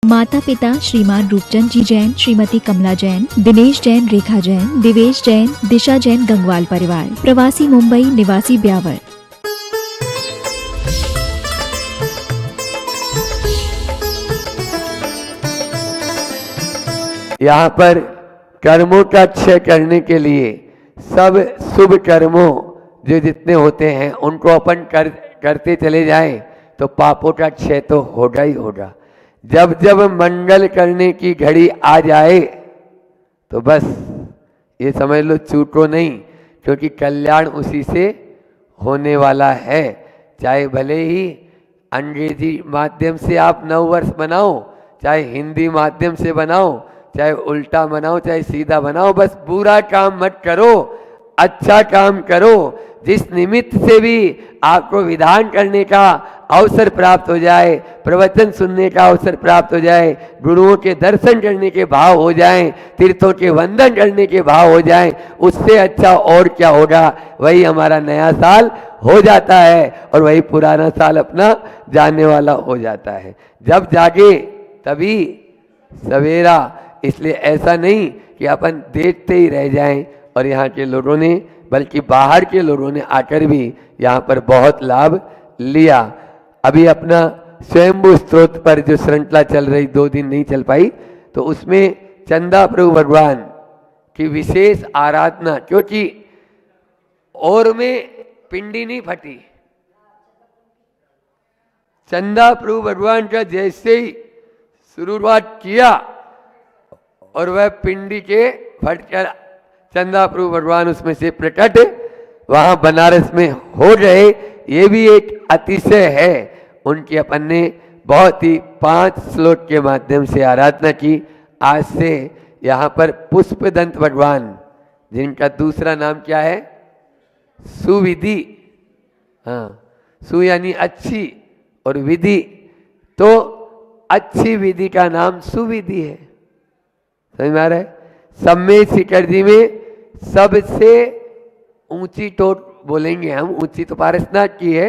माता पिता श्रीमान रूपचंद जी जैन, श्रीमती कमला जैन, दिनेश जैन, रेखा जैन, दिवेश जैन, दिशा जैन, गंगवाल परिवार, प्रवासी मुंबई, निवासी ब्यावर। यहाँ पर कर्मों का क्षय करने के लिए सब शुभ कर्मों जो जितने होते हैं उनको अपन करते चले जाएं तो पापों का क्षय तो होगा ही होगा। जब जब मंगल करने की घड़ी आ जाए तो बस ये समझ लो छूटो नहीं, क्योंकि कल्याण उसी से होने वाला है। चाहे भले ही अंग्रेजी माध्यम से आप नववर्ष बनाओ, चाहे हिंदी माध्यम से बनाओ, चाहे उल्टा बनाओ, चाहे सीधा बनाओ, बस बुरा काम मत करो, अच्छा काम करो। जिस निमित्त से भी आपको विधान करने का अवसर प्राप्त हो जाए, प्रवचन सुनने का अवसर प्राप्त हो जाए, गुरुओं के दर्शन करने के भाव हो जाएं, तीर्थों के वंदन करने के भाव हो जाएं, उससे अच्छा और क्या होगा। वही हमारा नया साल हो जाता है और वही पुराना साल अपना जाने वाला हो जाता है। जब जागे तभी सवेरा। इसलिए ऐसा नहीं कि अपन देखते ही रह जाएं। और यहाँ के लोगों ने, बल्कि बाहर के लोगों ने आकर भी यहाँ पर बहुत लाभ लिया। अभी अपना स्वयंभू स्त्रोत पर जो श्रृंखला चल रही, 2 दिन नहीं चल पाई, तो उसमें चंदा प्रभु भगवान की विशेष आराधना, क्योंकि और में पिंडी नहीं फटी। चंदा प्रभु भगवान का जैसे ही शुरुआत किया और वह पिंडी के फटकर चंदा प्रभु भगवान उसमें से प्रकट वहां बनारस में हो गए। ये भी एक अतिशय है। उनकी अपन ने बहुत ही 5 श्लोक के माध्यम से आराधना की। आज से यहाँ पर पुष्पदंत भगवान, जिनका दूसरा नाम क्या है, सुविधि। हाँ, सु यानी अच्छी और विधि, तो अच्छी विधि का नाम सुविधि है। समझ में आ रहा है। सम्मेद शिखर जी में सबसे ऊंची टोट बोलेंगे हम, ऊंची तो पारसनाथ की है,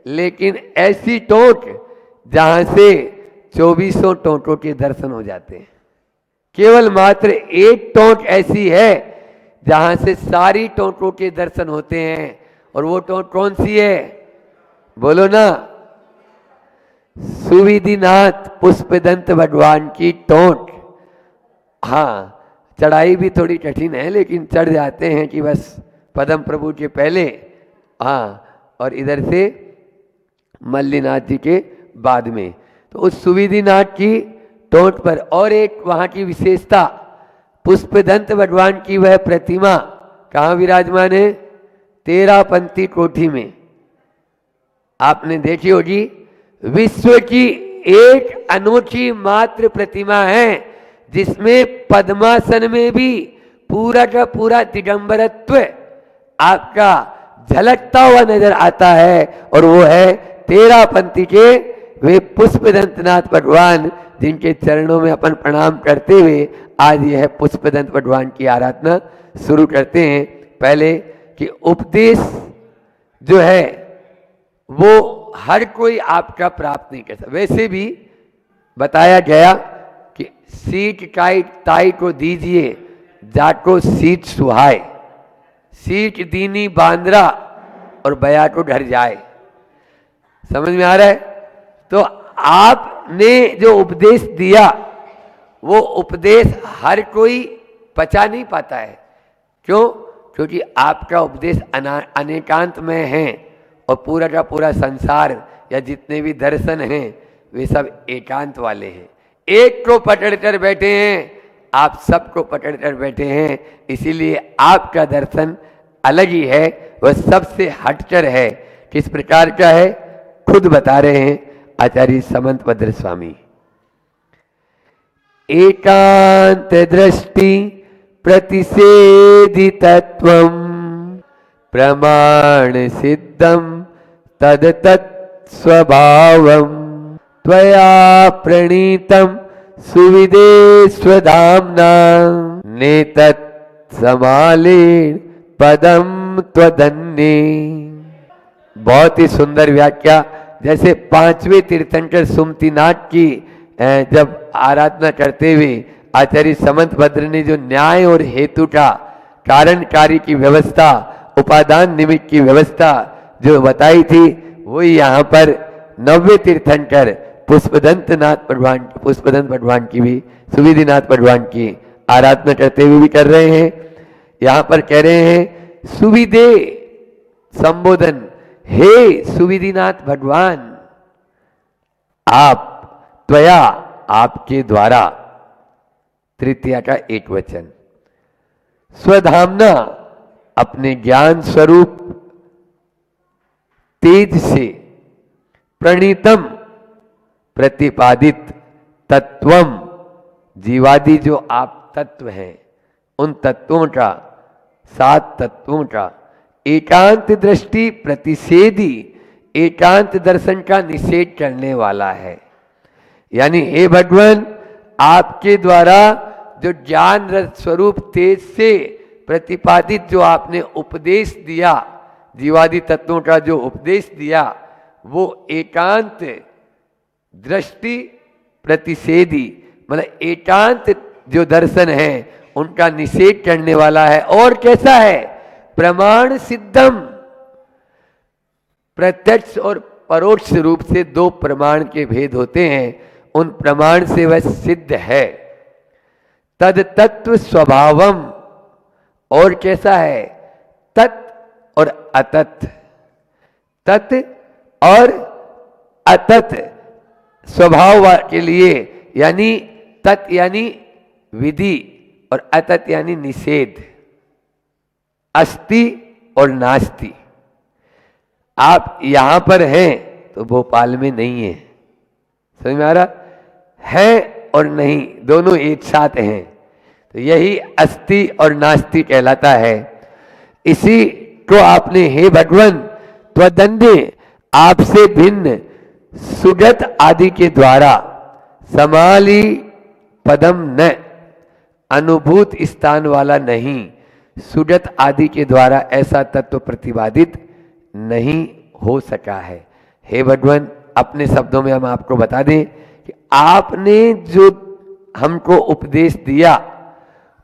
लेकिन ऐसी टोट जहां से 2400 टोटों के दर्शन हो जाते हैं। केवल मात्र एक टोट ऐसी है जहां से सारी टोटों के दर्शन होते हैं। और वो टोट कौन सी है, बोलो ना, सुविधिनाथ पुष्पदंत भगवान की टोट। हाँ, चढ़ाई भी थोड़ी कठिन है, लेकिन चढ़ जाते हैं कि बस पद्म प्रभु के पहले। हाँ, और इधर से मल्लीनाथ जी के बाद में। तो उस सुविधिनाथ की टोट पर और एक वहाँ की विशेषता, पुष्पदंत भगवान की वह प्रतिमा कहाँ विराजमान है, 13पंथी कोठी में। आपने देखी होगी, विश्व की एक अनोखी मात्र प्रतिमा है जिसमें पद्मासन में भी पूरा का पूरा दिगंबरत्व आपका झलकता हुआ नजर आता है। और वो है 13पंथी के वे पुष्पदंतनाथ भगवान, जिनके चरणों में अपन प्रणाम करते हुए आज यह पुष्पदंत भगवान की आराधना शुरू करते हैं। पहले कि उपदेश जो है वो हर कोई आपका प्राप्त नहीं कर सकता। वैसे भी बताया गया कि सीट काइट ताई को दीजिए, जाको सीट सुहाए, सीट दीनी बांद्रा और बया को घर जाए। समझ में आ रहा है। तो आपने जो उपदेश दिया वो उपदेश हर कोई पचा नहीं पाता है। क्यों? क्योंकि आपका उपदेश अनेकांत में है और पूरा का पूरा संसार या जितने भी दर्शन हैं वे सब एकांत वाले हैं। एक को पकड़ कर बैठे हैं, आप सबको पकड़ कर बैठे हैं। इसीलिए आपका दर्शन अलग ही है, वह सबसे हटकर है। किस प्रकार का है खुद बता रहे हैं आचार्य समंत भद्र स्वामी। एकांत दृष्टि प्रतिषेधितत्वम् प्रमाण सिद्धम तद तत् स्वभावम् त्वया प्रणीतम सुविदे स्वधाम्ना नेतत् समालेन पदम त्वदन्ये। बहुत ही सुंदर व्याख्या। जैसे 5वें तीर्थंकर सुमतिनाथ की जब आराधना करते हुए आचार्य समंत भद्र ने जो न्याय और हेतु का कारण कार्य की व्यवस्था, उपादान निमित्त की व्यवस्था जो बताई थी, वही यहाँ पर नव्य तीर्थंकर पुष्पदंत भगवान की भी, सुविधिनाथ भगवान की आराधना करते हुए भी कर रहे हैं। यहाँ पर कह रहे हैं सुविधे संबोधन, हे सुविधिनाथ भगवान, आप त्वया, आपके द्वारा, तृतीया का एक वचन, स्वधामना, अपने ज्ञान स्वरूप तेज से, प्रणीतम, प्रतिपादित, तत्वम, जीवादि जो आप तत्व हैं, उन तत्वों का, 7 तत्वों का एकांत दृष्टि प्रतिषेधी, एकांत दर्शन का निषेध करने वाला है। यानी हे भगवान, आपके द्वारा जो ज्ञान रस स्वरूप तेज से प्रतिपादित जो आपने उपदेश दिया, जीवादि तत्वों का जो उपदेश दिया, वो एकांत दृष्टि प्रतिषेधी, मतलब एकांत जो दर्शन है उनका निषेध करने वाला है। और कैसा है? प्रमाण सिद्धम, प्रत्यक्ष और परोक्ष रूप से 2 प्रमाण के भेद होते हैं, उन प्रमाण से वह सिद्ध है। तद तत्व स्वभावम, और कैसा है? तत् और अतत्, तत् और अतत् स्वभाव के लिए, यानी तत् यानी विधि और अतत् यानी निषेध, अस्ति और नास्ति। आप यहां पर हैं तो भोपाल में नहीं है, समझ में आ रहा? है और नहीं दोनों एक साथ हैं, तो यही अस्ति और नास्ति कहलाता है। इसी को आपने हे भगवान त्वदन्य, आपसे भिन्न, सुगत आदि के द्वारा, समाली पदम न, अनुभूत स्थान वाला नहीं, सुगत आदि के द्वारा ऐसा तत्व प्रतिपादित नहीं हो सका है। हे भगवान, अपने शब्दों में हम आपको बता दें कि आपने जो हमको उपदेश दिया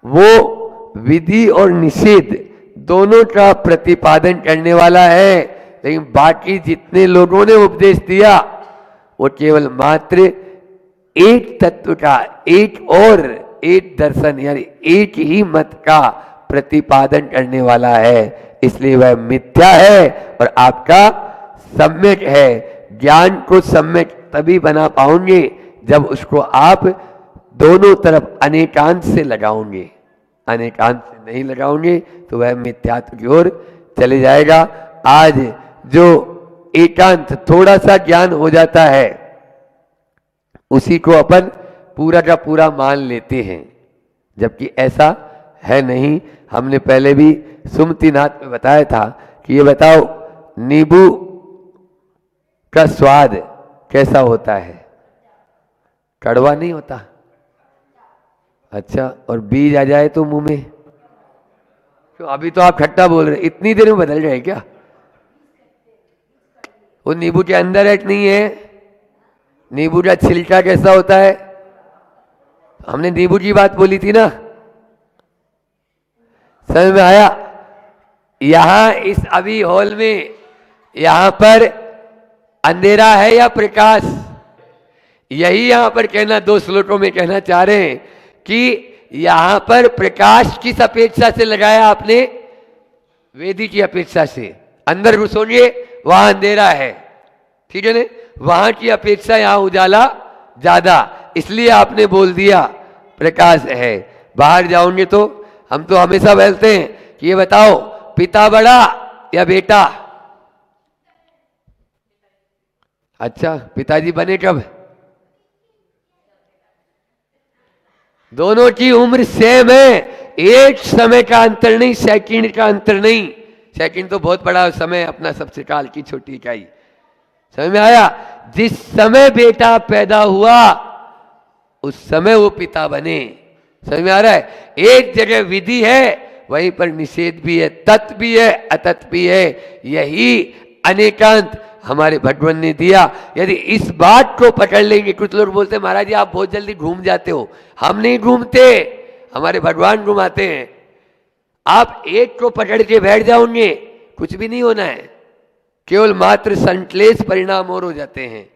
वो विधि और निषेध दोनों का प्रतिपादन करने वाला है, लेकिन बाकी जितने लोगों ने उपदेश दिया वो केवल मात्र एक तत्व का, एक और एक दर्शन यानी एक ही मत का प्रतिपादन करने वाला है, इसलिए वह मिथ्या है और आपका सम्यक है। ज्ञान को सम्यक तभी बना पाओगे जब उसको आप दोनों तरफ अनेकांत से लगाओगे, अनेकांत से नहीं लगाओगे तो वह मिथ्यात्व की ओर चले जाएगा। आज जो एकांत थोड़ा सा ज्ञान हो जाता है उसी को अपन पूरा का पूरा मान लेते हैं, जबकि ऐसा है नहीं। हमने पहले भी सुमतिनाथ में बताया था कि ये बताओ नींबू का स्वाद कैसा होता है? कड़वा नहीं होता? अच्छा, और बीज आ जाए तो मुंह में? तो अभी तो आप खट्टा बोल रहे, इतनी देर में बदल जाए क्या? वो नींबू के अंदर एक नहीं है। नींबू का छिलका कैसा होता है? हमने नींबू की बात बोली थी ना, समझ में आया? यहां इस अभी हॉल में यहां पर अंधेरा है या प्रकाश? यही यहां पर कहना, 2 श्लोकों में कहना चाह रहे हैं कि यहां पर प्रकाश किस अपेक्षा से लगाया आपने? वेदी की अपेक्षा से। अंदर घुसोगे वहां अंधेरा है, ठीक है ना? वहां की अपेक्षा यहां उजाला ज्यादा, इसलिए आपने बोल दिया प्रकाश है। बाहर जाओगे तो हम तो हमेशा बोलते हैं कि ये बताओ पिता बड़ा या बेटा? अच्छा, पिताजी बने कब? दोनों की उम्र सेम है, एक समय का अंतर नहीं, सेकंड का अंतर नहीं। सेकंड तो बहुत बड़ा समय, अपना सबसे काल की छोटी इकाई। समझ में आया? जिस समय बेटा पैदा हुआ उस समय वो पिता बने। समझ में आ रहा है? एक जगह विधि है, वहीं पर निषेध भी है, तत् भी है, अतत् भी है। यही अनेकांत हमारे भगवान ने दिया। यदि इस बात को पकड़ लेंगे, कुछ लोग बोलते हैं महाराज जी आप बहुत जल्दी घूम जाते हो, हम नहीं घूमते, हमारे भगवान घुमाते हैं। आप एक को पकड़ के बैठ जाओगे कुछ भी नहीं होना है, केवल मात्र संश्लेष परिणाम और हो जाते हैं।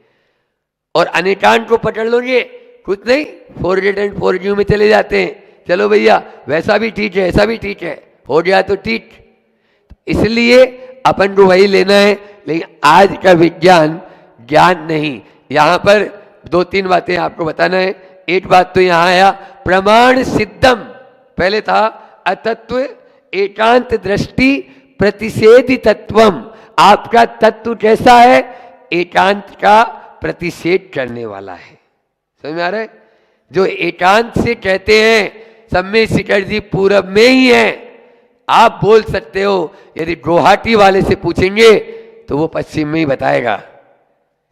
और अनेकांत को पकड़ लोगे कुछ नहीं, फॉरगेट एंड फॉरगिव में चले जाते हैं, चलो भैया वैसा भी ठीक है ऐसा भी ठीक है, हो गया तो ठीक। इसलिए अपन को वही लेना है। लेकिन आज का विज्ञान ज्ञान नहीं। यहाँ पर दो तीन बातें आपको बताना है। एक बात तो यहाँ आया प्रमाण सिद्धम, पहले था अतत्व एकांत दृष्टि प्रतिषेधि तत्वम। आपका तत्व कैसा है? एकांत का प्रतिषेध करने वाला है। समझ में आ रहा है? जो एकांत से कहते हैं सम्य शिखर जी पूरब में ही है, आप बोल सकते हो। यदि गुवाहाटी वाले से पूछेंगे तो वो पश्चिम में ही बताएगा।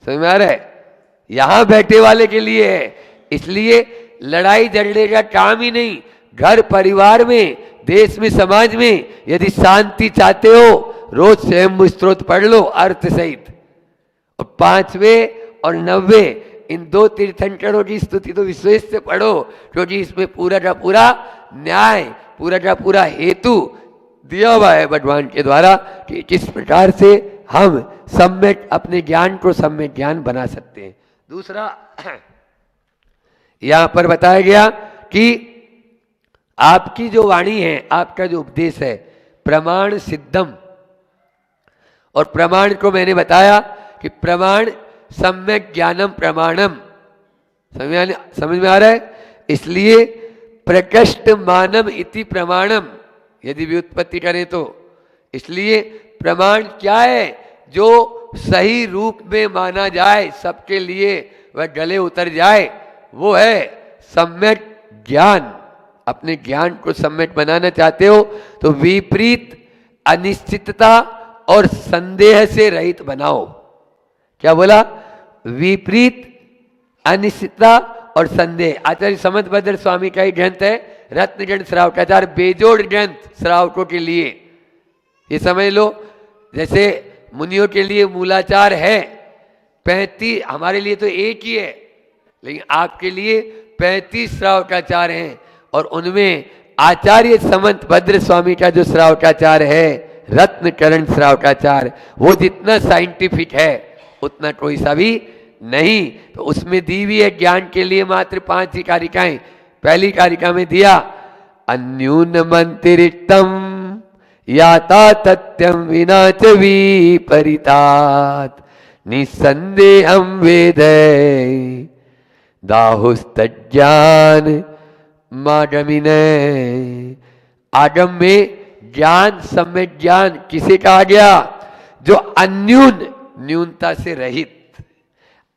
समझ में आ रहा है? यहां बैठे वाले के लिए है। इसलिए लड़ाई झगड़े का काम ही नहीं। घर परिवार में, देश में, समाज में यदि शांति चाहते हो, रोज स्वयं स्त्रोत पढ़ लो अर्थ सहित। और 5वें और 90वें इन दो तीर्थंकरों की स्तुति तो विशेष से पढ़ो, क्योंकि इसमें पूरा का पूरा न्याय, पूरा का पूरा हेतु दिया हुआ है भगवान के द्वारा कि किस प्रकार से हम सम्यक अपने ज्ञान को सम्यक ज्ञान बना सकते हैं। दूसरा यहां पर बताया गया कि आपकी जो वाणी है, आपका जो उपदेश है प्रमाण सिद्धम। और प्रमाण को मैंने बताया कि प्रमाण सम्यक ज्ञानम प्रमाणम। समझ में आ रहा है? इसलिए प्रकृष्ट मानम इति प्रमाणम यदि व्युत्पत्ति करें तो। इसलिए प्रमाण क्या है? जो सही रूप में माना जाए, सबके लिए वह गले उतर जाए, वो है सम्यक ज्ञान। अपने ज्ञान को सम्यक बनाना चाहते हो तो विपरीत, अनिश्चितता और संदेह से रहित बनाओ। क्या बोला? विपरीत, अनिश्चितता और संदेह। आचार्य समंतभद्र स्वामी का ही ग्रंथ है रत्न ग्रंथ श्रावकाचार, बेजोड़ ग्रंथ श्रावकों के लिए। ये समझ लो, जैसे मुनियों के लिए मूलाचार है 35, हमारे लिए तो एक ही है, लेकिन आपके लिए 35 श्रावकाचार हैं। और उनमें आचार्य समंतभद्र स्वामी का जो श्रावकाचार है रत्नकरण श्रावकाचार, वो जितना साइंटिफिक है उतना कोई सा भी नहीं। तो उसमें दी हुई है ज्ञान के लिए मात्र 5 ही कारिकाएं। पहली कारिका में दिया अन्यून मंत्रितम याता तथ्यम विना च विपरीतात निसंदेहम वेदे दाहुस्तज्ञान मागमिने। आगम में ज्ञान, सम्यक ज्ञान किसे कहा गया? जो अन्यून, न्यूनता से रहित,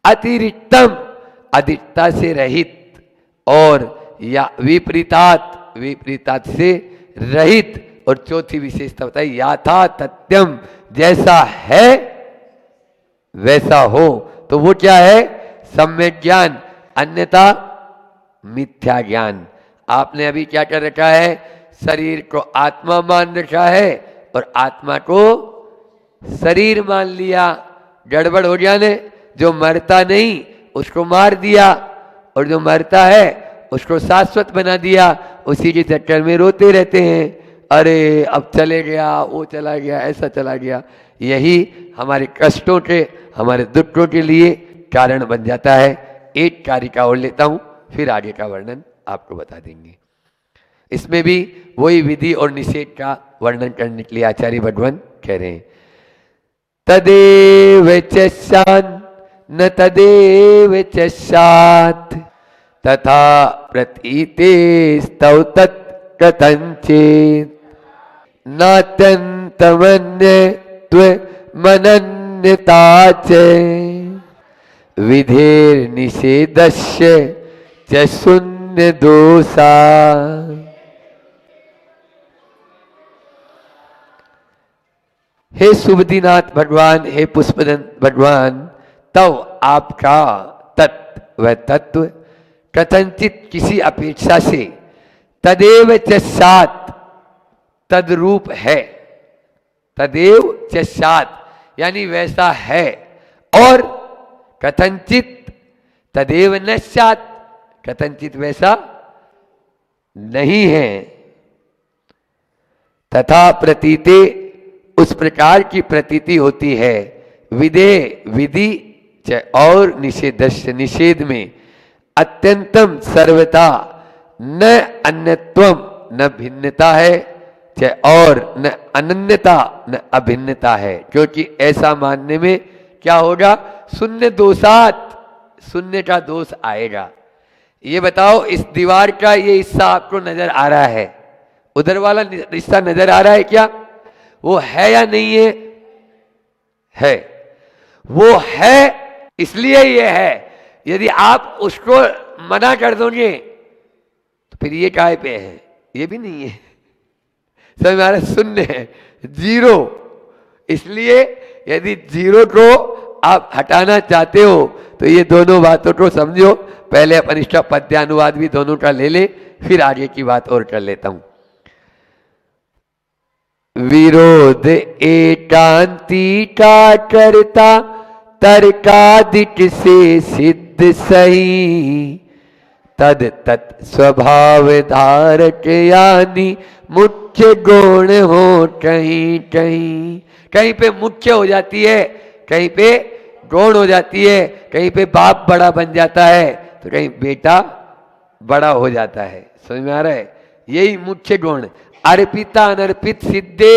अतिरिक्तम, अधिकता से रहित, और या विपरीतात, विपरीतात से रहित। और चौथी विशेषता बताई याथा तथ्यम, जैसा है वैसा हो। तो वो क्या है? सम्यक ज्ञान। अन्यथा मिथ्या ज्ञान। आपने अभी क्या कर रखा है? शरीर को आत्मा मान रखा है और आत्मा को शरीर मान लिया। गड़बड़ हो गया ने। जो मरता नहीं उसको मार दिया, और जो मरता है उसको शाश्वत बना दिया। उसी के चक्कर में रोते रहते हैं, अरे अब चले गया, वो चला गया, ऐसा चला गया। यही हमारे कष्टों के, हमारे दुखों के लिए कारण बन जाता है। एक कारिका और लेता हूं, फिर आगे का वर्णन आपको बता देंगे। इसमें भी वही विधि और निषेध का वर्णन करने के लिए आचार्य भगवान कह रहे हैं तदेव च शान न तदेव च सात तथा प्रतीते स्तौ तत् कथंचित् नात्यन्तमन्यत्व मनन्यता च विधेर निषेधस्य च शून्य दोषा। हे शुभदीनाथ भगवान, हे पुष्पदंत भगवान, तब आपका तत्व, वह तत्व कथंचित किसी अपेक्षा से, तदेव च सात, तद्रूप है। तदेव च सात यानी वैसा है। और कथंचित तदेव न स्यात्, कथंचित वैसा नहीं है। तथा प्रतीते, उस प्रकार की प्रतीति होती है। विदे विधि च और निषेधस्य, निषेध में अत्यंतम सर्वथा, न अन्यत्वम न भिन्नता है, च और न अनन्यता न अभिन्नता है, क्योंकि ऐसा मानने में क्या होगा, शून्य दोषात, शून्य का दोष आएगा। ये बताओ, इस दीवार का ये हिस्सा आपको नजर आ रहा है, उधर वाला हिस्सा नजर आ रहा है क्या? वो है या नहीं है? है। वो है इसलिए ये है। यदि आप उसको मना कर दोगे तो फिर ये काय पे है? ये भी नहीं है, सब हमारा शून्य है, जीरो। इसलिए यदि जीरो को आप हटाना चाहते हो तो ये दोनों बातों को समझो। पहले अपन इसका पद्यानुवाद भी दोनों का ले ले, फिर आगे की बात और कर लेता हूं। विरोध एकांती का करता, तर्कादिक से सिद्ध सही, तद तत् स्वभाव धारक यानी मुख्य गुण हो कहीं कहीं। कहीं पे मुख्य हो जाती है, कहीं पे गौण हो जाती है, कहीं पे बाप बड़ा बन जाता है तो कहीं बेटा बड़ा हो जाता है। समझ में आ रहा है? यही मुख्य गुण। अर्पिता अनर्पित सिद्धे,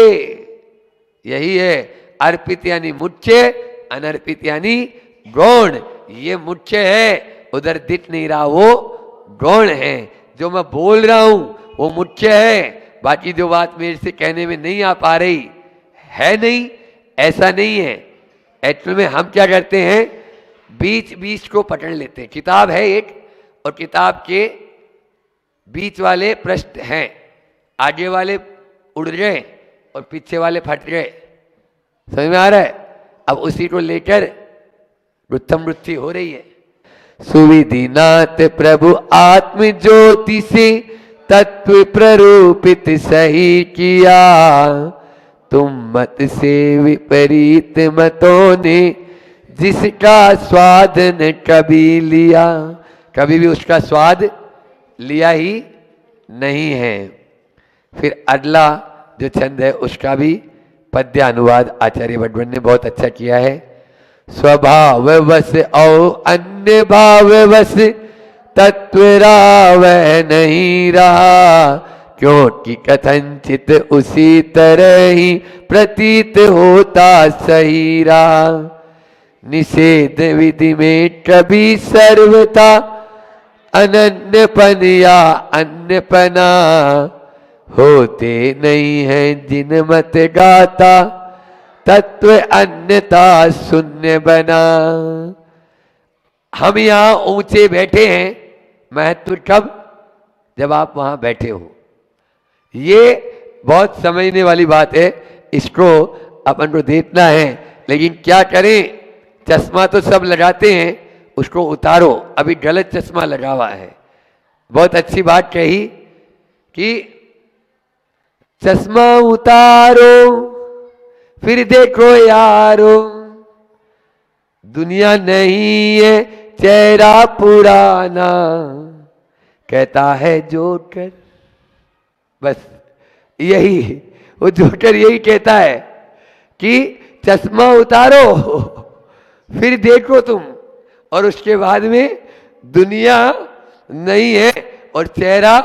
यही है। अर्पित यानी मुख्य, अनर्पित यानी गौण। ये मुख्य है, उधर दिख नहीं रहा, वो गौण है। जो मैं बोल रहा हूं वो मुख्य है, बाकी जो बात मेरे से कहने में नहीं आ पा रही है नहीं, ऐसा नहीं है। एक्चुअल में हम क्या करते हैं, बीच बीच को पकड़ लेते हैं। किताब है एक, और किताब के बीच वाले पृष्ठ हैं, आगे वाले उड़ गए और पीछे वाले फट गए। समझ में आ रहा है? अब उसी को लेकर वृत्तम वृत्ति हो रही है। सुविधिनाथ प्रभु आत्म ज्योति से तत्व प्ररूपित सही किया, तुम मत से विपरीत मतों ने जिसका स्वाद न कभी लिया। कभी भी उसका स्वाद लिया ही नहीं है। फिर अगला जो छंद है उसका भी पद्य अनुवाद आचार्य भट्टवन ने बहुत अच्छा किया है। स्वभाव वश और अन्य भाव वश तत्वरा वह नहीं रहा, क्योंकि कथंचित उसी तरह ही प्रतीत होता सही रहा। निषेध विधि में कभी सर्वथा अनन्यपन या अन्यपना होते नहीं है जिन मत गाता, तत्व अन्यता शून्य बना। हम यहां ऊंचे बैठे हैं, महत्व कब? जब आप वहां बैठे हो। ये बहुत समझने वाली बात है, इसको अपन को देखना है। लेकिन क्या करें, चश्मा तो सब लगाते हैं, उसको उतारो। अभी गलत चश्मा लगा हुआ है। बहुत अच्छी बात कही कि चश्मा उतारो फिर देखो यारो, दुनिया नहीं है चेहरा पुराना, कहता है जोकर। बस यही, वो जोकर यही कहता है कि चश्मा उतारो फिर देखो तुम, और उसके बाद में दुनिया नहीं है और चेहरा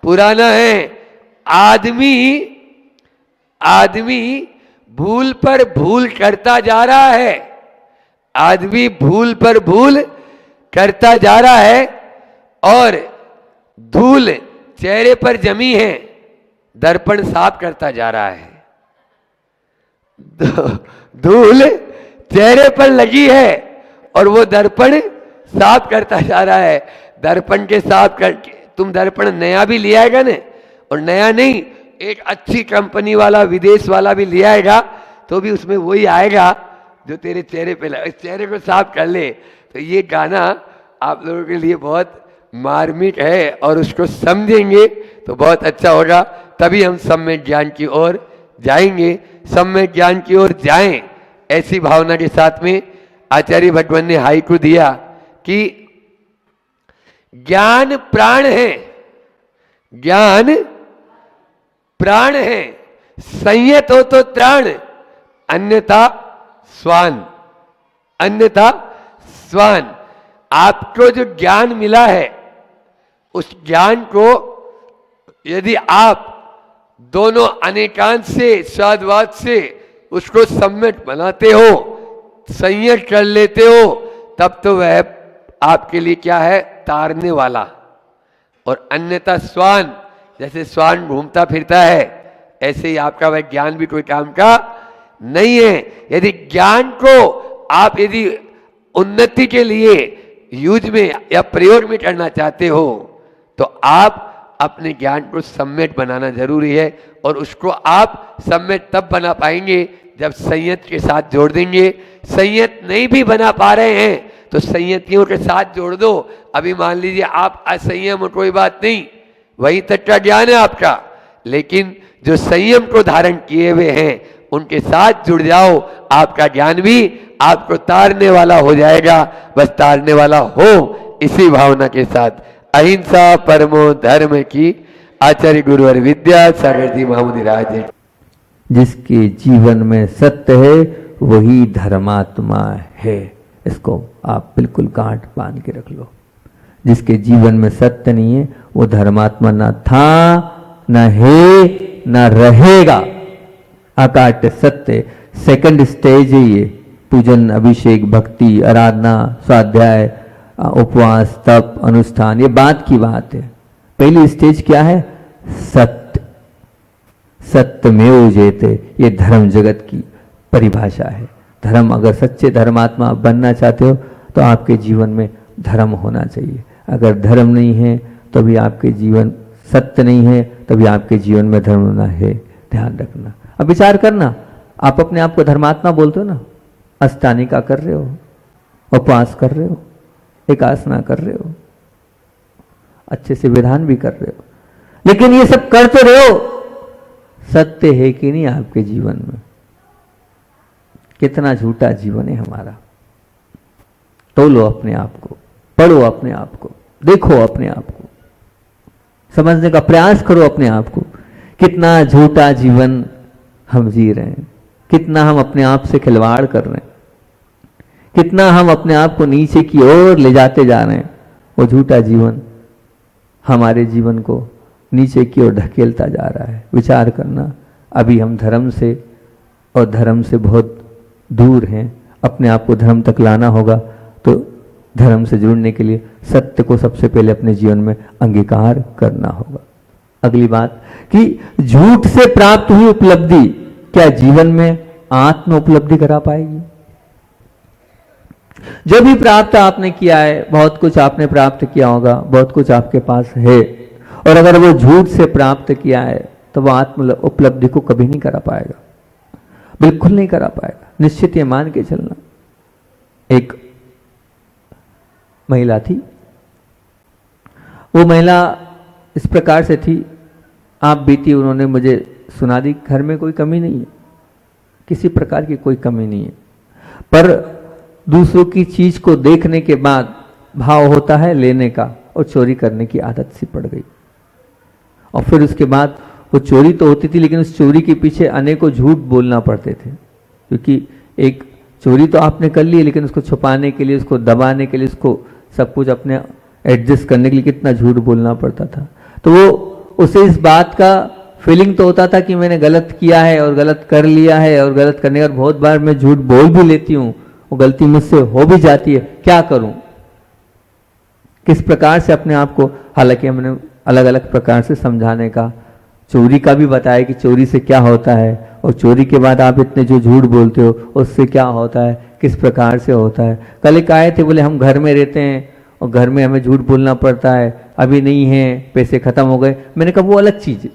पुराना है। आदमी भूल पर भूल करता जा रहा है। आदमी भूल पर भूल करता जा रहा है और धूल चेहरे पर जमी है, दर्पण साफ करता जा रहा है। धूल चेहरे पर लगी है और वो दर्पण साफ करता जा रहा है। दर्पण के साफ करके तुम दर्पण नया भी ले आएगा ना, और नया नहीं, एक अच्छी कंपनी वाला विदेश वाला भी ले आएगा तो भी उसमें वही आएगा जो तेरे चेहरे पे लगा। चेहरे को साफ कर ले। तो ये गाना आप लोगों के लिए बहुत मार्मिक है, और उसको समझेंगे तो बहुत अच्छा होगा। तभी हम सम्यक ज्ञान की ओर जाएंगे। सम्यक ज्ञान की ओर जाएं, ऐसी भावना के साथ में आचार्य भट्टवन ने हाइकू दिया कि ज्ञान प्राण है, ज्ञान प्राण है, संयत हो तो त्राण, अन्यथा स्वान, अन्यथा स्वान। आपको जो ज्ञान मिला है उस ज्ञान को यदि आप दोनों अनेकांश से, स्वादवाद से उसको सम्यक बनाते हो, संयत कर लेते हो, तब तो वह आपके लिए क्या है, तारने वाला। और अन्यथा स्वान, जैसे स्वान घूमता फिरता है, ऐसे ही आपका वह ज्ञान भी कोई काम का नहीं है। यदि ज्ञान को आप यदि उन्नति के लिए यूज में या प्रयोग में करना चाहते हो तो आप अपने ज्ञान को सम्यक बनाना जरूरी है। और उसको आप सम्यक तब बना पाएंगे जब संयत के साथ जोड़ देंगे। संयत नहीं भी बना पा रहे हैं तो संयतियों के साथ जोड़ दो। अभी मान लीजिए आप असंयम हो, कोई बात नहीं, वही तक का ज्ञान है आपका, लेकिन जो संयम को धारण किए हुए हैं उनके साथ जुड़ जाओ, आपका ज्ञान भी आपको तारने वाला हो जाएगा। बस तारने वाला हो इसी भावना के साथ। अहिंसा परमो धर्म की, आचार्य गुरुवर विद्यासागर जी महामुनिराज। जिसके जीवन में सत्य है वही धर्मात्मा है। इसको आप बिल्कुल गांठ बांध के रख लो। जिसके जीवन में सत्य नहीं है वो धर्मात्मा ना था, ना है, ना रहेगा। अकाट्य सत्य सेकंड स्टेज है ये। पूजन, अभिषेक, भक्ति, आराधना, स्वाध्याय, उपवास, तप, अनुष्ठान, ये बात की बात है। पहली स्टेज क्या है? सत्य। सत्यमेव जयते, ये धर्म जगत की परिभाषा है। धर्म, अगर सच्चे धर्मात्मा बनना चाहते हो तो आपके जीवन में धर्म होना चाहिए। अगर धर्म नहीं है तो भी आपके जीवन, सत्य नहीं है तभी आपके जीवन में धर्म होना है। ध्यान रखना। अब विचार करना, आप अपने आप को धर्मात्मा बोलते हो ना, अस्तानिका कर रहे हो, उपवास कर रहे हो, एकासना कर रहे हो, अच्छे से विधान भी कर रहे हो, लेकिन ये सब कर तो रहे हो, सत्य है कि नहीं आपके जीवन में? कितना झूठा जीवन है हमारा। तोलो अपने आप को, पढ़ो अपने आप को, देखो अपने आप को, समझने का प्रयास करो अपने आप को। कितना झूठा जीवन हम जी रहे हैं, कितना हम अपने आप से खिलवाड़ कर रहे हैं, कितना हम अपने आप को नीचे की ओर ले जाते जा रहे हैं। वो झूठा जीवन हमारे जीवन को नीचे की ओर ढकेलता जा रहा है। विचार करना, अभी हम धर्म से और धर्म से बहुत दूर हैं। अपने आप को धर्म तक लाना होगा तो धर्म से जुड़ने के लिए सत्य को सबसे पहले अपने जीवन में अंगीकार करना होगा। अगली बात कि झूठ से प्राप्त हुई उपलब्धि क्या जीवन में आत्म उपलब्धि करा पाएगी? जो भी प्राप्त आपने किया है, बहुत कुछ आपने प्राप्त किया होगा, बहुत कुछ आपके पास है, और अगर वो झूठ से प्राप्त किया है तो वो आत्म उपलब्धि को कभी नहीं करा पाएगा, बिल्कुल नहीं करा पाएगा। निश्चित ये मान के चलना। एक महिला थी, वो महिला इस प्रकार से थी, आप बीती उन्होंने मुझे सुना दी। घर में कोई कमी नहीं है, किसी प्रकार की कोई कमी नहीं है, पर दूसरों की चीज को देखने के बाद भाव होता है लेने का, और चोरी करने की आदत सी पड़ गई। और फिर उसके बाद वो चोरी तो होती थी, लेकिन उस चोरी के पीछे अनेकों झूठ बोलना पड़ते थे, क्योंकि एक चोरी तो आपने कर ली, लेकिन उसको छुपाने के लिए, उसको दबाने के लिए, उसको सब कुछ अपने एडजस्ट करने के लिए कितना झूठ बोलना पड़ता था। तो वो उसे इस बात का फीलिंग तो होता था कि मैंने गलत किया है और गलत कर लिया है, और गलत करने का बहुत बार मैं झूठ बोल भी लेती हूँ, वो गलती मुझसे हो भी जाती है, क्या करूं, किस प्रकार से अपने आप को। हालांकि हमने अलग अलग प्रकार से समझाने का, चोरी का भी बताया कि चोरी से क्या होता है, और चोरी के बाद आप इतने जो झूठ बोलते हो उससे क्या होता है, किस प्रकार से होता है। कल एक आए थे, बोले हम घर में रहते हैं और घर में हमें झूठ बोलना पड़ता है, अभी नहीं है, पैसे खत्म हो गए। मैंने कहा वो अलग चीज है,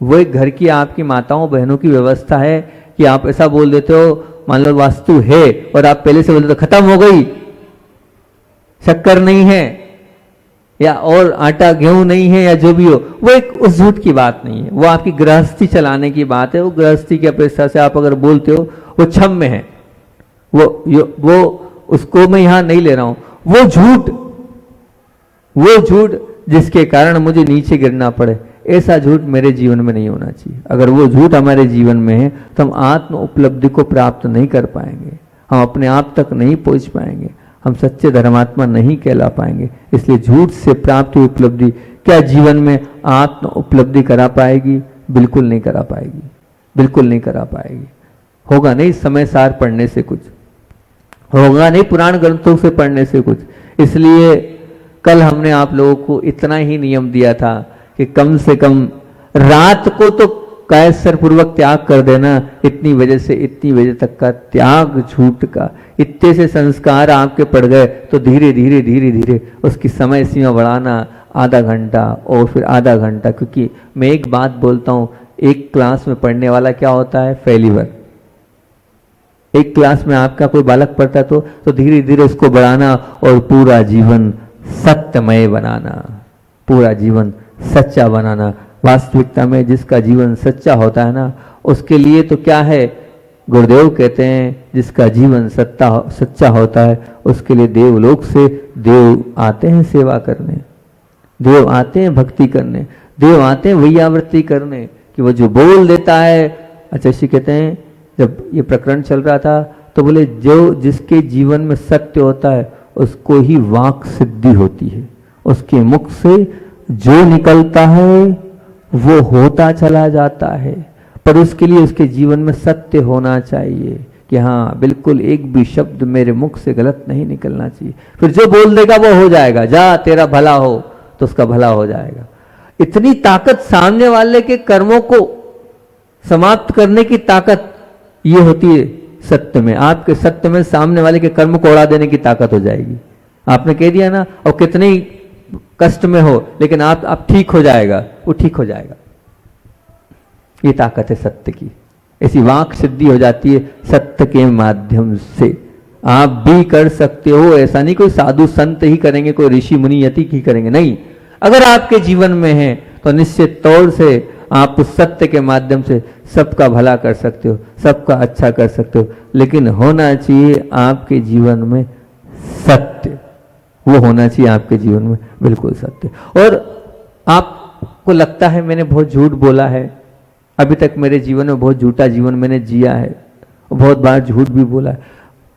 वो एक घर की आपकी माताओं बहनों की व्यवस्था है कि आप ऐसा बोल देते हो, मान लो वास्तु है और आप पहले से बोल देते हो खत्म हो गई, शक्कर नहीं है, या और आटा गेहूं नहीं है, या जो भी हो, वो एक उस झूठ की बात नहीं है, वो आपकी गृहस्थी चलाने की बात है। वो गृहस्थी की अपेक्षा से आप अगर बोलते हो वो क्षम्य है, वो उसको मैं यहां नहीं ले रहा हूं, वो झूठ जिसके कारण मुझे नीचे गिरना पड़े, ऐसा झूठ मेरे जीवन में नहीं होना चाहिए। अगर वो झूठ हमारे जीवन में है तो हम आत्म उपलब्धि को प्राप्त नहीं कर पाएंगे, हम अपने आप तक नहीं पहुंच पाएंगे, हम सच्चे धर्मात्मा नहीं कहला पाएंगे। इसलिए झूठ से प्राप्त हुई उपलब्धि क्या जीवन में आत्म उपलब्धि करा पाएगी? बिल्कुल नहीं करा पाएगी, बिल्कुल नहीं करा पाएगी। होगा नहीं समय सार पढ़ने से कुछ, होगा नहीं पुराण ग्रंथों से पढ़ने से कुछ। इसलिए कल हमने आप लोगों को इतना ही नियम दिया था कि कम से कम रात को तो कायस्तर पूर्वक त्याग कर देना, इतनी बजे से इतनी बजे तक का त्याग झूठ का। इतने से संस्कार आपके पड़ गए तो धीरे धीरे धीरे धीरे उसकी समय सीमा बढ़ाना, आधा घंटा और फिर आधा घंटा। क्योंकि मैं एक बात बोलता हूं, एक क्लास में पढ़ने वाला क्या होता है? फेलिवर। एक क्लास में आपका कोई बालक पढ़ता तो धीरे धीरे उसको बढ़ाना और पूरा जीवन सत्यमय बनाना, पूरा जीवन सच्चा बनाना। वास्तविकता में जिसका जीवन सच्चा होता है ना, उसके लिए तो क्या है, गुरुदेव कहते हैं जिसका जीवन सच्चा होता है उसके लिए देवलोक से देव आते हैं सेवा करने, देव आते हैं भक्ति करने, देव आते हैं वैयावृत्ति करने। कि वो जो बोल देता है, अच्छा श्री कहते हैं जब ये प्रकरण चल रहा था तो बोले जो जिसके जीवन में सत्य होता है उसको ही वाक सिद्धि होती है, उसके मुख से जो निकलता है वो होता चला जाता है। पर उसके लिए उसके जीवन में सत्य होना चाहिए कि हाँ बिल्कुल एक भी शब्द मेरे मुख से गलत नहीं निकलना चाहिए। फिर जो बोल देगा वो हो जाएगा, जा तेरा भला हो तो उसका भला हो जाएगा। इतनी ताकत सामने वाले के कर्मों को समाप्त करने की ताकत ये होती है सत्य में। आपके सत्य में सामने वाले के कर्म को उड़ा देने की ताकत हो जाएगी। आपने कह दिया ना, और कितने ही कष्ट में हो लेकिन आप ठीक हो जाएगा, वो ठीक हो जाएगा। ये ताकत है सत्य की। ऐसी वाक सिद्धि हो जाती है सत्य के माध्यम से। आप भी कर सकते हो, ऐसा नहीं कोई साधु संत ही करेंगे, कोई ऋषि मुनि यति ही करेंगे, नहीं। अगर आपके जीवन में है तो निश्चित तौर से आप उस सत्य के माध्यम से सबका भला कर सकते हो, सबका अच्छा कर सकते हो। लेकिन होना चाहिए आपके जीवन में सत्य, वो होना चाहिए आपके जीवन में बिल्कुल सत्य। और आपको लगता है मैंने बहुत झूठ बोला है, अभी तक मेरे जीवन में बहुत झूठा जीवन मैंने जिया है, बहुत बार झूठ भी बोला है,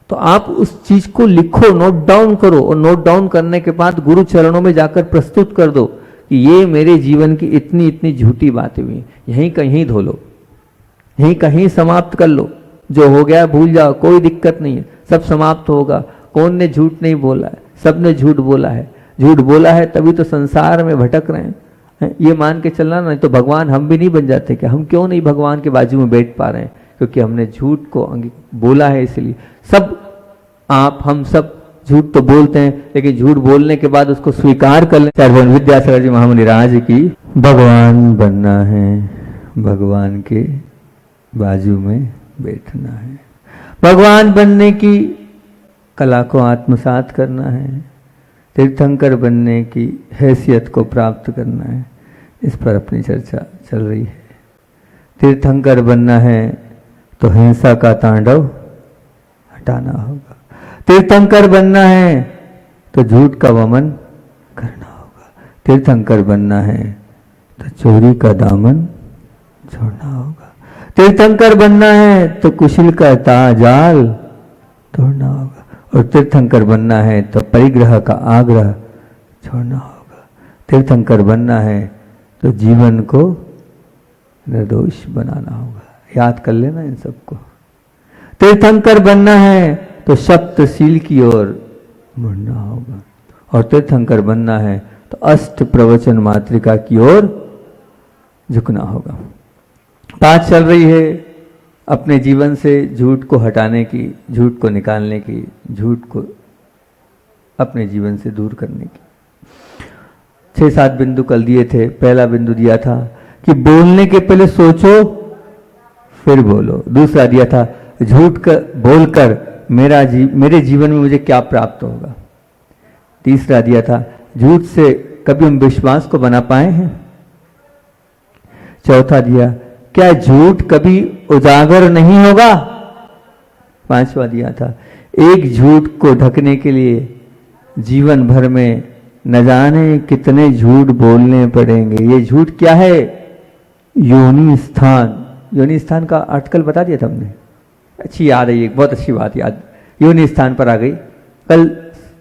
तो आप उस चीज को लिखो, नोट डाउन करो, और नोट डाउन करने के बाद गुरु चरणों में जाकर प्रस्तुत कर दो कि ये मेरे जीवन की इतनी इतनी झूठी बातें हुई, यहीं कहीं धो लो, यहीं कहीं समाप्त कर लो। जो हो गया भूल जाओ, कोई दिक्कत नहीं है, सब समाप्त होगा। कौन ने झूठ नहीं बोला है? सबने झूठ बोला है। झूठ बोला है तभी तो संसार में भटक रहे हैं। ये मान के चलना, नहीं तो भगवान हम भी नहीं बन जाते क्या? हम क्यों नहीं भगवान के बाजू में बैठ पा रहे हैं? क्योंकि हमने झूठ को बोला है। इसलिए सब हम सब झूठ तो बोलते हैं, लेकिन झूठ बोलने के बाद उसको स्वीकार कर लें। विद्यासागर जी महामुनि राज की भगवान बनना है, भगवान के बाजू में बैठना है, भगवान बनने की कला को आत्मसात करना है, तीर्थंकर बनने की हैसियत को प्राप्त करना है। इस पर अपनी चर्चा चल रही है। तीर्थंकर बनना है तो हिंसा का तांडव हटाना होगा। तीर्थंकर बनना है तो झूठ का वमन करना होगा। तीर्थंकर बनना है तो चोरी का दामन छोड़ना होगा। तीर्थंकर बनना है तो कुशिल का जाल तोड़ना होगा। और तीर्थंकर बनना है तो परिग्रह का आग्रह छोड़ना होगा। तीर्थंकर बनना है तो जीवन को निर्दोष बनाना होगा। याद कर लेना इन सबको। तीर्थंकर बनना है तो सप्तशील की ओर मुड़ना होगा। और तीर्थंकर बनना है तो अष्ट प्रवचन मातृका की ओर झुकना होगा। बात चल रही है अपने जीवन से झूठ को हटाने की, झूठ को निकालने की, झूठ को अपने जीवन से दूर करने की। 6-7 बिंदु कल दिए थे। पहला बिंदु दिया था कि बोलने के पहले सोचो फिर बोलो। दूसरा दिया था झूठ बोलकर मेरे जीवन में मुझे क्या प्राप्त होगा। तीसरा दिया था झूठ से कभी हम विश्वास को बना पाए हैं। चौथा दिया क्या झूठ कभी उजागर नहीं होगा। 5वां दिया था, एक झूठ को ढकने के लिए जीवन भर में न जाने कितने झूठ बोलने पड़ेंगे। ये झूठ क्या है? योनि स्थान। योनि स्थान का आर्टिकल बता दिया था हमने, अच्छी याद है, ये बहुत अच्छी बात याद, योनि स्थान पर आ गई, कल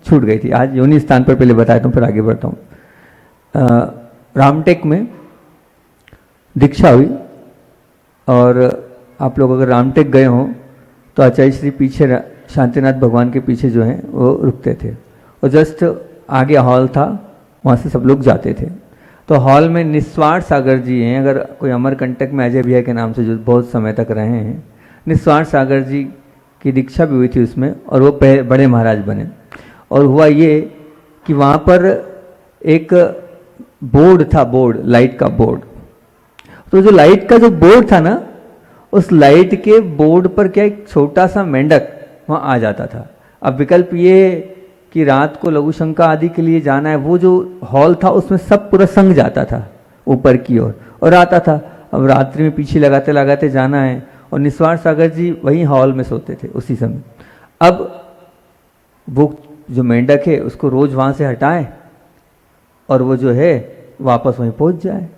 छूट गई थी, आज योनि स्थान पर पहले बताया था, फिर आगे बढ़ता हूँ। रामटेक में दीक्षा हुई और आप लोग अगर रामटेक गए हों तो आचार्य श्री पीछे शांतिनाथ भगवान के पीछे जो हैं वो रुकते थे और जस्ट आगे हॉल था, वहाँ से सब लोग जाते थे। तो हॉल में निस्वार्थ सागर जी हैं, अगर कोई अमरकंटक में अजय भैया के नाम से जो बहुत समय तक रहे हैं, निस्वार्थ सागर जी की दीक्षा भी हुई थी उसमें और वो बड़े महाराज बने। और हुआ ये कि वहाँ पर एक बोर्ड था, बोर्ड, लाइट का बोर्ड। तो जो लाइट का जो बोर्ड था ना, उस लाइट के बोर्ड पर क्या एक छोटा सा मेंढक वहाँ आ जाता था। अब विकल्प ये कि रात को लघु शंका आदि के लिए जाना है, वो जो हॉल था उसमें सब पूरा संग जाता था ऊपर की ओर और आता था। अब रात्रि में पीछे लगाते लगाते जाना है और निस्वार्थ सागर जी वही हॉल में सोते थे उसी समय। अब वो जो मेंढक है उसको रोज वहाँ से हटाए और वो जो है वापस वहीं पहुँच जाए।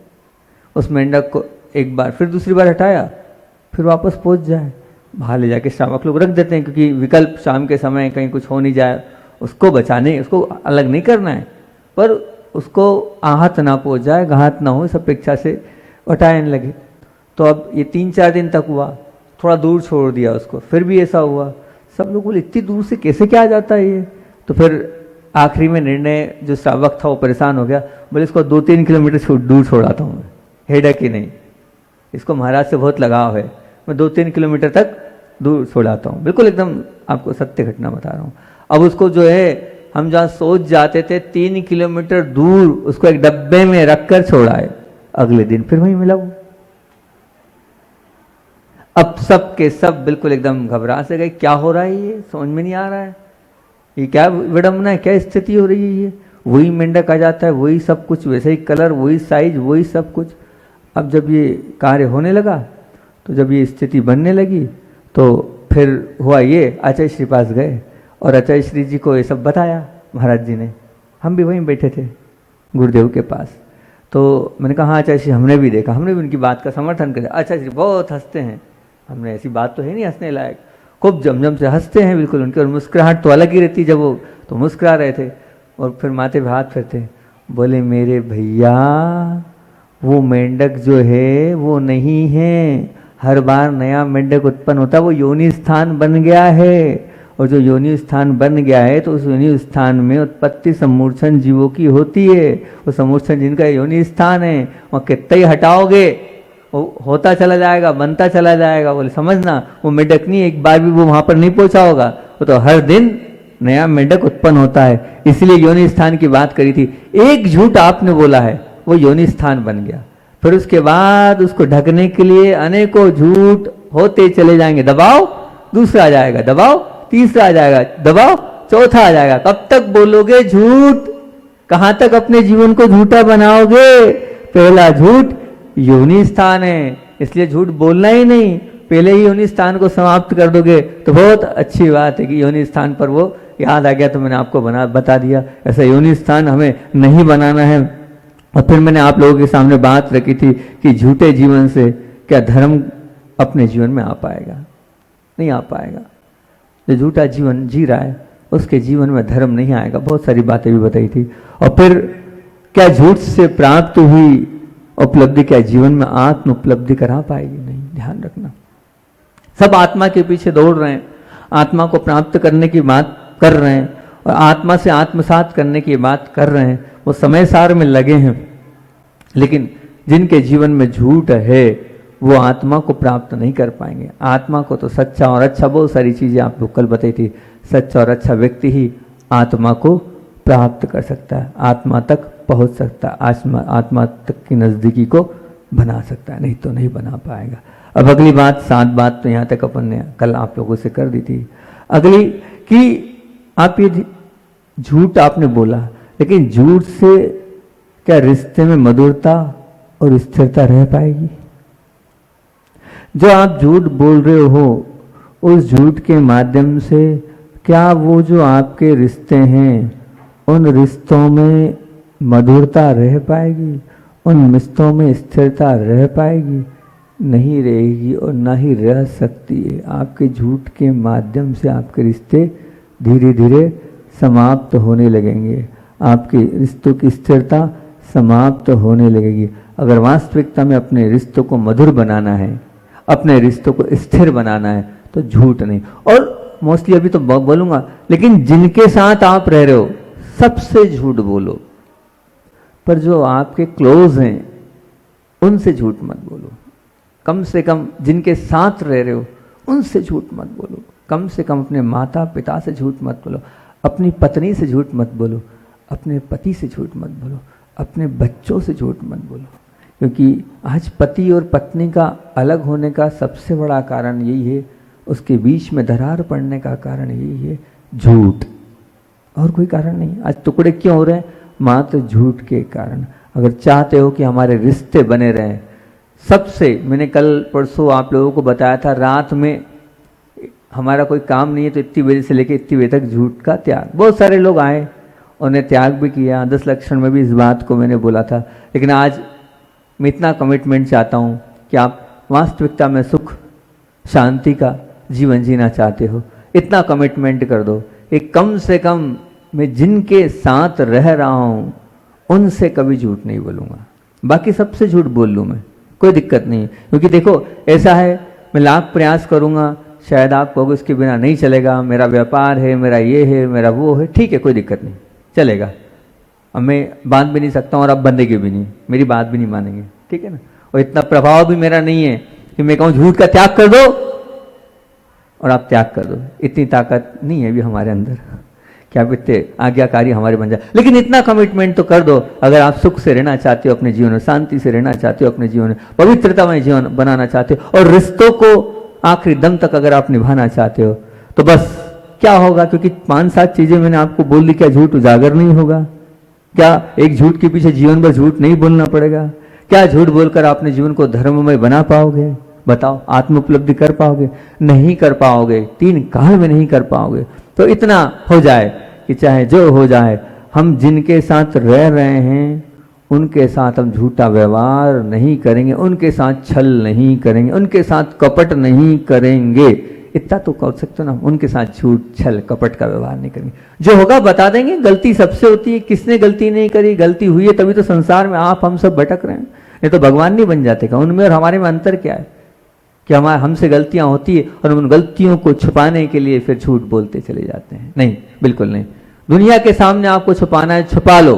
उस मेंढक को एक बार फिर दूसरी बार हटाया, फिर वापस पहुँच जाए। बाहर ले जाके श्रावक लोग रख देते हैं, क्योंकि विकल्प शाम के समय कहीं कुछ हो नहीं जाए, उसको बचाने, उसको अलग नहीं करना है, पर उसको आहत ना पहुँच जाए, घात ना हो, इस अपेक्षा से हटाने लगे। तो अब ये 3-4 दिन तक हुआ, थोड़ा दूर छोड़ दिया उसको, फिर भी ऐसा हुआ। सब लोग बोले इतनी दूर से कैसे क्या आ जाता है ये। तो फिर आखिरी में निर्णय, जो श्रावक था वो परेशान हो गया, बोले इसको 2-3 किलोमीटर दूर छोड़ाता हूँ मैं, हेडक ही नहीं, इसको महाराज से बहुत लगाव है, मैं 2-3 किलोमीटर तक दूर छोड़ाता हूँ। बिल्कुल एकदम आपको सत्य घटना बता रहा हूँ। अब उसको जो है, हम जहाँ सोच जाते थे 3 किलोमीटर दूर, उसको एक डब्बे में रखकर छोड़ाए, अगले दिन फिर वहीं मिला वो। अब सब के सब बिल्कुल एकदम घबरा से गए, क्या हो रहा है ये, समझ में नहीं आ रहा है, ये क्या विडम्बना है, क्या स्थिति हो रही है ये। वही मेंढक आ जाता है, वही सब कुछ, वैसे ही कलर, वही साइज, वही सब कुछ। अब जब ये कार्य होने लगा, तो जब ये स्थिति बनने लगी, तो फिर हुआ ये, आचार्य श्री पास गए और आचार्य श्री जी को ये सब बताया महाराज जी ने। हम भी वहीं बैठे थे गुरुदेव के पास। तो मैंने कहा हाँ आचार्य श्री, हमने भी देखा, हमने भी उनकी बात का समर्थन किया। आचार्य श्री बहुत हंसते हैं, हमने ऐसी बात तो है नहीं हंसने लायक, खूब जमजम से हंसते हैं बिल्कुल उनके, और मुस्कुराहट तो अलग ही रहती जब वो तो मुस्कुरा रहे थे और फिर माथे पे हाथ फेरते, बोले मेरे भैया वो मेंढक जो है वो नहीं है, हर बार नया मेंढक उत्पन्न होता है, वो योनि स्थान बन गया है। और जो योनि स्थान बन गया है तो उस योनि स्थान में उत्पत्ति सम्मूर्छन जीवों की होती है। वो सम्मूर्छन जिनका योनि स्थान है, वहाँ कितना ही हटाओगे वो होता चला जाएगा, बनता चला जाएगा। बोले समझना, वो मेंढक नहीं, एक बार भी वो वहां पर नहीं पहुंचा होगा, वो तो हर दिन नया मेंढक उत्पन्न होता है। इसलिए योनि स्थान की बात करी थी। एक झूठ आपने बोला है, वो योनि स्थान बन गया, फिर उसके बाद उसको ढकने के लिए अनेकों झूठ होते चले जाएंगे। दबाओ, दूसरा आ जाएगा, दबाओ, तीसरा आ जाएगा, दबाओ, चौथा आ जाएगा। कब तक बोलोगे झूठ, कहां तक अपने जीवन को झूठा बनाओगे। पहला झूठ योनि स्थान है, इसलिए झूठ बोलना ही नहीं, पहले ही योनि स्थान को समाप्त कर दोगे तो बहुत अच्छी बात है कि योनि स्थान पर वो याद आ गया तो मैंने आपको बता दिया। ऐसा योनि स्थान हमें नहीं बनाना है। और फिर मैंने आप लोगों के सामने बात रखी थी कि झूठे जीवन से क्या धर्म अपने जीवन में आ पाएगा, नहीं आ पाएगा। जो झूठा जीवन जी रहा है उसके जीवन में धर्म नहीं आएगा। बहुत सारी बातें भी बताई थी। और फिर क्या झूठ से प्राप्त हुई उपलब्धि क्या जीवन में आत्म उपलब्धि करा पाएगी, नहीं। ध्यान रखना, सब आत्मा के पीछे दौड़ रहे हैं, आत्मा को प्राप्त करने की बात कर रहे हैं और आत्मा से आत्मसात करने की बात कर रहे हैं, वो समय सार में लगे हैं। लेकिन जिनके जीवन में झूठ है वो आत्मा को प्राप्त नहीं कर पाएंगे। आत्मा को तो सच्चा और अच्छा, बहुत सारी चीजें आपको कल बताई थी, सच्चा और अच्छा व्यक्ति ही आत्मा को प्राप्त कर सकता है, आत्मा तक पहुंच सकता है, आत्मा तक की नजदीकी को बना सकता है, नहीं तो नहीं बना पाएगा। अब अगली बात, 7 बात तो यहाँ तक अपन ने कल आप लोगों से कर दी थी। अगली कि आप ये झूठ आपने बोला, लेकिन झूठ से क्या रिश्ते में मधुरता और स्थिरता रह पाएगी? जो आप झूठ बोल रहे हो उस झूठ के माध्यम से क्या वो जो आपके रिश्ते हैं उन रिश्तों में मधुरता रह पाएगी, उन रिश्तों में स्थिरता रह पाएगी? नहीं रहेगी और ना ही रह सकती है। आपके झूठ के माध्यम से आपके रिश्ते धीरे धीरे समाप्त होने लगेंगे, आपके रिश्तों की स्थिरता समाप्त होने लगेगी। अगर वास्तविकता में अपने रिश्तों को मधुर बनाना है, अपने रिश्तों को स्थिर बनाना है, तो झूठ नहीं। और मोस्टली अभी तो बोलूंगा, लेकिन जिनके साथ आप रह रहे हो सबसे झूठ बोलो, पर जो आपके क्लोज हैं उनसे झूठ मत बोलो। कम से कम जिनके साथ रह रहे हो उनसे झूठ मत बोलो। कम से कम अपने माता पिता से झूठ मत बोलो, अपनी पत्नी से झूठ मत बोलो, अपने पति से झूठ मत बोलो, अपने बच्चों से झूठ मत बोलो। क्योंकि आज पति और पत्नी का अलग होने का सबसे बड़ा कारण यही है, उसके बीच में दरार पड़ने का कारण यही है, झूठ, और कोई कारण नहीं। आज टुकड़े क्यों हो रहे हैं? मात्र झूठ के कारण। अगर चाहते हो कि हमारे रिश्ते बने रहें, सबसे मैंने कल परसों आप लोगों को बताया था, रात में हमारा कोई काम नहीं है तो इतनी बजे से लेकर इतनी बजे तक झूठ का त्याग। बहुत सारे लोग आए, उन्हें त्याग भी किया। 10 लक्षण में भी इस बात को मैंने बोला था। लेकिन आज मैं इतना कमिटमेंट चाहता हूँ कि आप वास्तविकता में सुख शांति का जीवन जीना चाहते हो, इतना कमिटमेंट कर दो। एक कम से कम मैं जिनके साथ रह रहा हूँ उनसे कभी झूठ नहीं बोलूँगा, बाकी सबसे झूठ बोल लूँ मैं, कोई दिक्कत नहीं। क्योंकि देखो ऐसा है, मैं लाख प्रयास करूँगा, शायद आप कहोगे उसके बिना नहीं चलेगा, मेरा व्यापार है, मेरा ये है, मेरा वो है, ठीक है कोई दिक्कत नहीं, चलेगा। अब मैं बांध भी नहीं सकता हूँ और आप बंदेंगे भी नहीं, मेरी बात भी नहीं मानेंगे, ठीक है ना। और इतना प्रभाव भी मेरा नहीं है कि मैं कहूँ झूठ का त्याग कर दो और आप त्याग कर दो। इतनी ताकत नहीं है भी हमारे अंदर कि आप इतने आज्ञाकारी हमारे बन जाए। लेकिन इतना कमिटमेंट तो कर दो, अगर आप सुख से रहना चाहते हो अपने जीवन में, शांति से रहना चाहते हो अपने जीवन में, पवित्रता में जीवन बनाना चाहते हो और रिश्तों को आखिरी दम तक अगर आप निभाना चाहते हो, तो बस क्या होगा, क्योंकि 5-7 चीजें मैंने आपको बोल दी, क्या झूठ उजागर नहीं होगा? क्या एक झूठ के पीछे जीवन भर झूठ नहीं बोलना पड़ेगा? क्या झूठ बोलकर अपने जीवन को धर्ममय बना पाओगे? बताओ, आत्म उपलब्धि कर पाओगे? नहीं कर पाओगे, 3 काल में नहीं कर पाओगे। तो इतना हो जाए कि चाहे जो हो जाए, हम जिनके साथ रह रहे हैं उनके साथ हम झूठा व्यवहार नहीं करेंगे, उनके साथ छल नहीं करेंगे, उनके साथ कपट नहीं करेंगे। इतना तो कर सकते हो ना, उनके साथ झूठ छल कपट का व्यवहार नहीं करेंगे। जो होगा बता देंगे। गलती सबसे होती है, किसने गलती नहीं करी? गलती हुई है तभी तो संसार में आप हम सब भटक रहे हैं, नहीं तो भगवान नहीं बन जाते का। उनमें और हमारे में अंतर क्या है कि हमारे हमसे गलतियां होती है और उन गलतियों को छुपाने के लिए फिर झूठ बोलते चले जाते हैं। नहीं, बिल्कुल नहीं। दुनिया के सामने आपको छुपाना है, छुपा लो,